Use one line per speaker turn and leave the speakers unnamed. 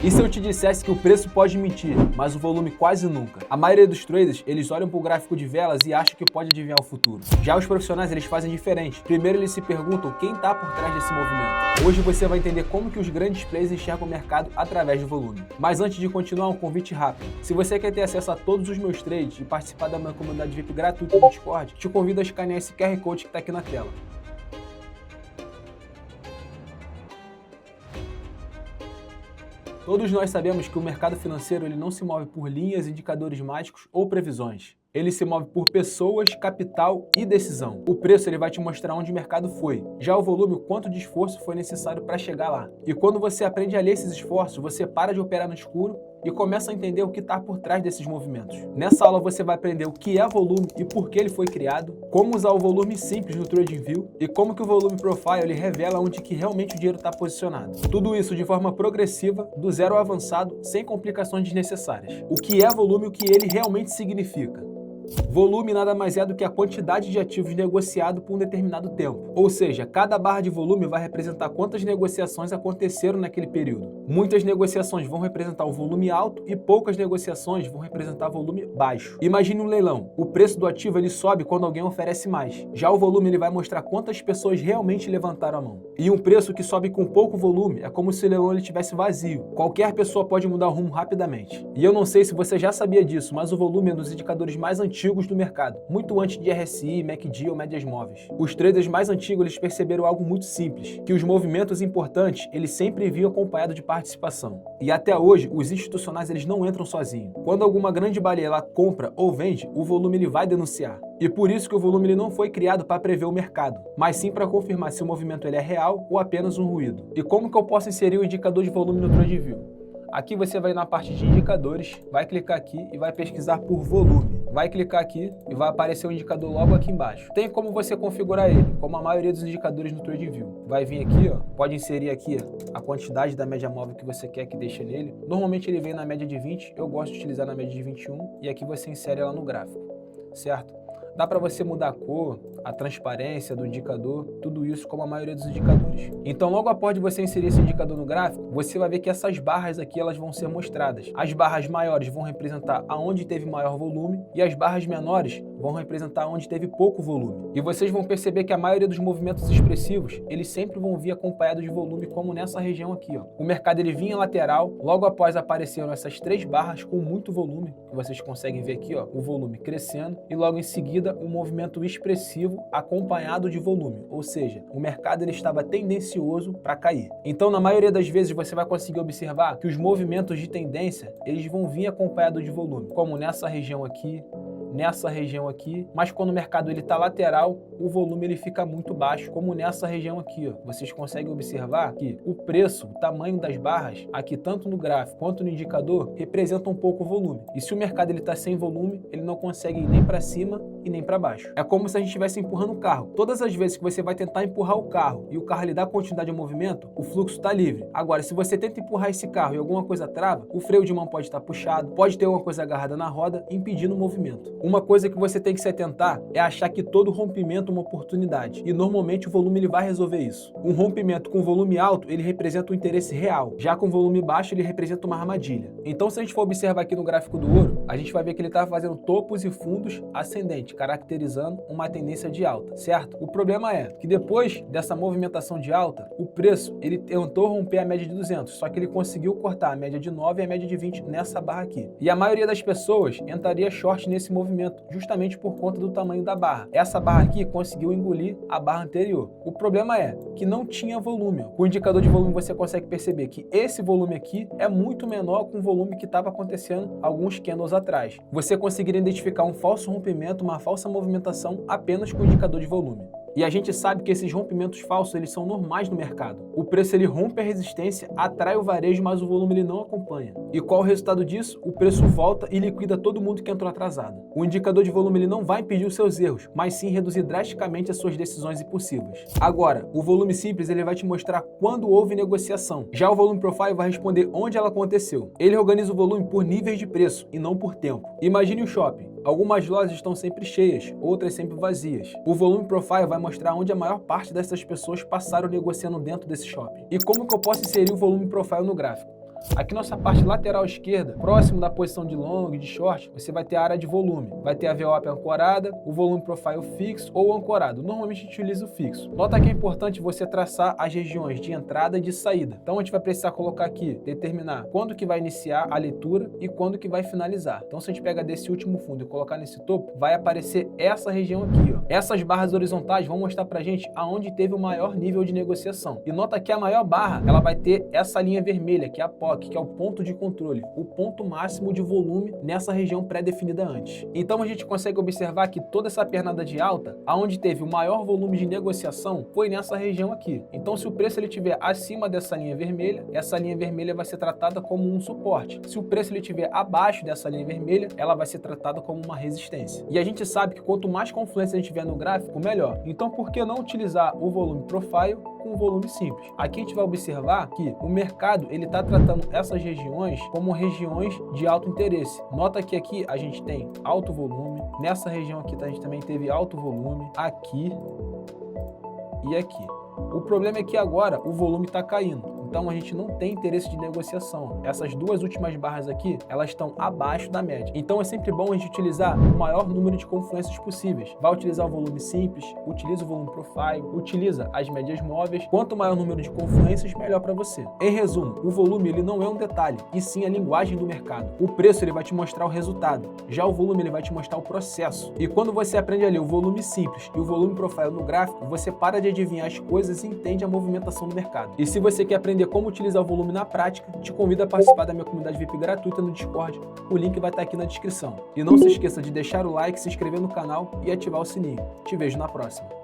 E se eu te dissesse que o preço pode mentir, mas o volume quase nunca? A maioria dos traders, eles olham para o gráfico de velas e acham que pode adivinhar o futuro. Já os profissionais, eles fazem diferente. Primeiro eles se perguntam quem está por trás desse movimento. Hoje você vai entender como que os grandes players enxergam o mercado através do volume. Mas antes de continuar, um convite rápido. Se você quer ter acesso a todos os meus trades e participar da minha comunidade VIP gratuita do Discord, te convido a escanear esse QR Code que está aqui na tela. Todos nós sabemos que o mercado financeiro ele não se move por linhas, indicadores mágicos ou previsões. Ele se move por pessoas, capital e decisão. O preço ele vai te mostrar onde o mercado foi. Já o volume, o quanto de esforço foi necessário para chegar lá. E quando você aprende a ler esses esforços, você para de operar no escuro e começa a entender o que está por trás desses movimentos. Nessa aula você vai aprender o que é volume e por que ele foi criado, como usar o volume simples no TradingView e como que o volume profile ele revela onde que realmente o dinheiro está posicionado. Tudo isso de forma progressiva, do zero ao avançado, sem complicações desnecessárias. O que é volume e o que ele realmente significa. Volume nada mais é do que a quantidade de ativos negociado por um determinado tempo. Ou seja, cada barra de volume vai representar quantas negociações aconteceram naquele período. Muitas negociações vão representar um volume alto e poucas negociações vão representar volume baixo. Imagine um leilão. O preço do ativo ele sobe quando alguém oferece mais. Já o volume ele vai mostrar quantas pessoas realmente levantaram a mão. E um preço que sobe com pouco volume é como se o leilão ele estivesse vazio. Qualquer pessoa pode mudar o rumo rapidamente. E eu não sei se você já sabia disso, mas o volume é um dos indicadores mais antigos do mercado, muito antes de RSI, MACD ou médias móveis. Os traders mais antigos eles perceberam algo muito simples, que os movimentos importantes eles sempre vinham acompanhados de participação. E até hoje, os institucionais eles não entram sozinhos. Quando alguma grande baleia ela compra ou vende, o volume ele vai denunciar. E por isso que o volume ele não foi criado para prever o mercado, mas sim para confirmar se o movimento ele é real ou apenas um ruído. E como que eu posso inserir o indicador de volume no TradingView? Aqui você vai na parte de indicadores, vai clicar aqui e vai pesquisar por volume. Vai clicar aqui e vai aparecer o indicador logo aqui embaixo. Tem como você configurar ele, como a maioria dos indicadores no TradingView. Vai vir aqui, ó, pode inserir aqui a quantidade da média móvel que você quer que deixe nele. Normalmente ele vem na média de 20, eu gosto de utilizar na média de 21 e aqui você insere ela no gráfico, certo? Dá para você mudar a cor, a transparência do indicador, tudo isso como a maioria dos indicadores. Então logo após de você inserir esse indicador no gráfico, você vai ver que essas barras aqui elas vão ser mostradas. As barras maiores vão representar aonde teve maior volume e as barras menores vão representar onde teve pouco volume. E vocês vão perceber que a maioria dos movimentos expressivos, eles sempre vão vir acompanhados de volume, como nessa região aqui, ó. O mercado ele vinha lateral, logo após apareceram essas três barras com muito volume, que vocês conseguem ver aqui, ó, o volume crescendo e logo em seguida um movimento expressivo acompanhado de volume, ou seja, o mercado ele estava tendencioso para cair. Então, na maioria das vezes você vai conseguir observar que os movimentos de tendência, eles vão vir acompanhados de volume, como nessa região aqui, mas quando o mercado ele está lateral, o volume ele fica muito baixo, como nessa região aqui, ó. Vocês conseguem observar que o preço, o tamanho das barras, aqui tanto no gráfico quanto no indicador, representa um pouco o volume. E se o mercado ele está sem volume, ele não consegue ir nem para cima e nem para baixo. É como se a gente estivesse empurrando o carro. Todas as vezes que você vai tentar empurrar o carro e o carro ele dá continuidade ao movimento, o fluxo está livre. Agora, se você tenta empurrar esse carro e alguma coisa trava, o freio de mão pode estar puxado, pode ter alguma coisa agarrada na roda, impedindo o movimento. Uma coisa que você tem que se atentar é achar que todo rompimento é uma oportunidade. E normalmente o volume ele vai resolver isso. Um rompimento com volume alto, ele representa um interesse real. Já com volume baixo, ele representa uma armadilha. Então, se a gente for observar aqui no gráfico do ouro, a gente vai ver que ele está fazendo topos e fundos ascendentes, caracterizando uma tendência de alta, certo? O problema é que depois dessa movimentação de alta, o preço ele tentou romper a média de 200, só que ele conseguiu cortar a média de 9 e a média de 20 nessa barra aqui. E a maioria das pessoas entraria short nesse movimento, justamente por conta do tamanho da barra. Essa barra aqui conseguiu engolir a barra anterior. O problema é que não tinha volume. Com o indicador de volume você consegue perceber que esse volume aqui é muito menor com o volume que estava acontecendo alguns candles atrás. Você conseguiria identificar um falso rompimento, uma falsa movimentação apenas com o indicador de volume. E a gente sabe que esses rompimentos falsos, eles são normais no mercado. O preço ele rompe a resistência, atrai o varejo, mas o volume ele não acompanha. E qual o resultado disso? O preço volta e liquida todo mundo que entrou atrasado. O indicador de volume ele não vai impedir os seus erros, mas sim reduzir drasticamente as suas decisões impossíveis. Agora, o volume simples ele vai te mostrar quando houve negociação. Já o volume profile vai responder onde ela aconteceu. Ele organiza o volume por níveis de preço e não por tempo. Imagine o shopping. Algumas lojas estão sempre cheias, outras sempre vazias. O volume profile vai mostrar onde a maior parte dessas pessoas passaram negociando dentro desse shopping. E como que eu posso inserir o volume profile no gráfico? Aqui nossa parte lateral esquerda, próximo da posição de long, de short, você vai ter a área de volume. Vai ter a VWAP ancorada, o volume profile fixo ou ancorado. Normalmente a gente utiliza o fixo. Nota que é importante você traçar as regiões de entrada e de saída. Então a gente vai precisar colocar aqui, determinar quando que vai iniciar a leitura e quando que vai finalizar. Então se a gente pega desse último fundo e colocar nesse topo, vai aparecer essa região aqui, ó. Essas barras horizontais vão mostrar pra gente aonde teve o maior nível de negociação. E nota que a maior barra, ela vai ter essa linha vermelha, que é a POC, que é o ponto de controle, o ponto máximo de volume nessa região pré-definida antes. Então a gente consegue observar que toda essa pernada de alta, aonde teve o maior volume de negociação, foi nessa região aqui. Então se o preço ele estiver acima dessa linha vermelha, essa linha vermelha vai ser tratada como um suporte. Se o preço ele estiver abaixo dessa linha vermelha, ela vai ser tratada como uma resistência. E a gente sabe que quanto mais confluência a gente tiver no gráfico, melhor. Então por que não utilizar o volume profile com o volume simples? Aqui a gente vai observar que o mercado ele está tratando essas regiões como regiões de alto interesse. Nota que aqui a gente tem alto volume, nessa região aqui a gente também teve alto volume, aqui e aqui. O problema é que agora o volume está caindo, então a gente não tem interesse de negociação. Essas duas últimas barras aqui, elas estão abaixo da média. Então é sempre bom a gente utilizar o maior número de confluências possíveis. Vai utilizar o volume simples, utiliza o volume profile, utiliza as médias móveis. Quanto maior o número de confluências, melhor para você. Em resumo, o volume ele não é um detalhe, e sim a linguagem do mercado. O preço ele vai te mostrar o resultado, já o volume ele vai te mostrar o processo. E quando você aprende a ler o volume simples e o volume profile no gráfico, você para de adivinhar as coisas e entende a movimentação do mercado. E se você quer aprender como utilizar o volume na prática, te convido a participar da minha comunidade VIP gratuita no Discord. O link vai estar aqui na descrição. E não se esqueça de deixar o like, se inscrever no canal e ativar o sininho. Te vejo na próxima.